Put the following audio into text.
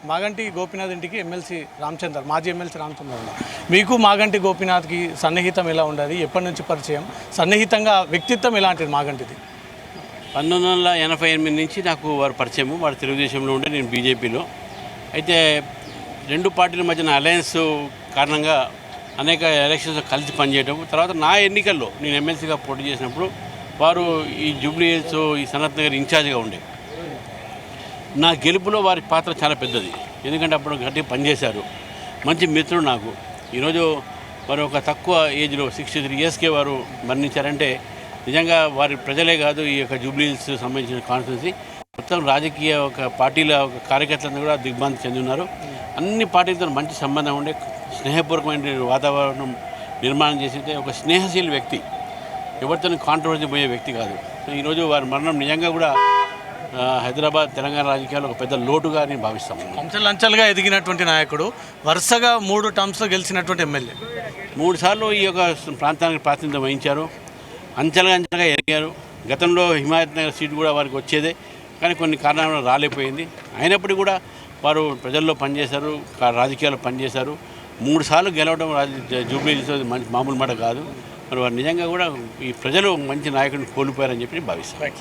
మాగంటి గోపీనాథ్ ఇంటికి ఎమ్మెల్సీ రామచందర్, మాజీ ఎమ్మెల్సీ రామచందర్ ఉన్నారు. మీకు మాగంటి గోపీనాథ్కి సన్నిహితం ఎలా ఉండదు? ఎప్పటి నుంచి పరిచయం? సన్నిహితంగా వ్యక్తిత్వం ఎలాంటిది మాగంటిది? 1988 నుంచి నాకు వారు పరిచయము. వారు తెలుగుదేశంలో ఉండే, నేను బీజేపీలో. అయితే రెండు పార్టీల మధ్యన అలయన్స్ కారణంగా అనేక ఎలక్షన్స్ కలిసి పనిచేయడం, తర్వాత నా ఎన్నికల్లో నేను ఎమ్మెల్సీగా పోటీ చేసినప్పుడు వారు ఈ జూబ్లీ హిల్స్, ఈ సనత్ నగర్ ఇన్ఛార్జ్గా ఉండే. నా గెలుపులో వారి పాత్ర చాలా పెద్దది, ఎందుకంటే అప్పుడు గట్టిగా పనిచేశారు. మంచి మిత్రుడు నాకు. ఈరోజు వారు ఒక తక్కువ ఏజ్లో 63 ఇయర్స్కే వారు మరణించారంటే నిజంగా వారి ప్రజలే కాదు, ఈ యొక్క జూబ్లీ హిల్స్ సంబంధించిన కాన్స్టిట్యున్సీ మొత్తం రాజకీయ ఒక పార్టీల ఒక కార్యకర్తలను కూడా దిగ్భ్రాంతి చెంది ఉన్నారు. అన్ని పార్టీలతో మంచి సంబంధం ఉండే, స్నేహపూర్వకమైన వాతావరణం నిర్మాణం చేసి ఒక స్నేహశీల వ్యక్తి, ఎవరితో కాంట్రవర్సీ పోయే వ్యక్తి కాదు. ఈరోజు వారి మరణం నిజంగా కూడా హైదరాబాద్, తెలంగాణ రాజకీయాల్లో ఒక పెద్ద లోటుగా నేను భావిస్తాను. అంచెలంచెలుగా ఎదిగినటువంటి నాయకుడు, వరుసగా 3 టర్మ్స్లో గెలిచినటువంటి ఎమ్మెల్యే, 3 సార్లు ఈ యొక్క ప్రాంతానికి ప్రాతినిధ్యం వహించారు. అంచెలుగా ఎదిగారు. గతంలో హిమాయత్ నగర్ సీటు కూడా వారికి వచ్చేదే, కానీ కొన్ని కారణాల వల్ల రాలేకపోయింది. అయినప్పటికీ కూడా వారు ప్రజల్లో పనిచేశారు, రాజకీయాల్లో పనిచేశారు. 3 సార్లు గెలవడం జూబ్లీ హిల్స్ మంచి మామూలు మాట కాదు. మరి వారు నిజంగా కూడా ఈ ప్రజలు మంచి నాయకుడిని కోల్పోయారని చెప్పి భావిస్తారు.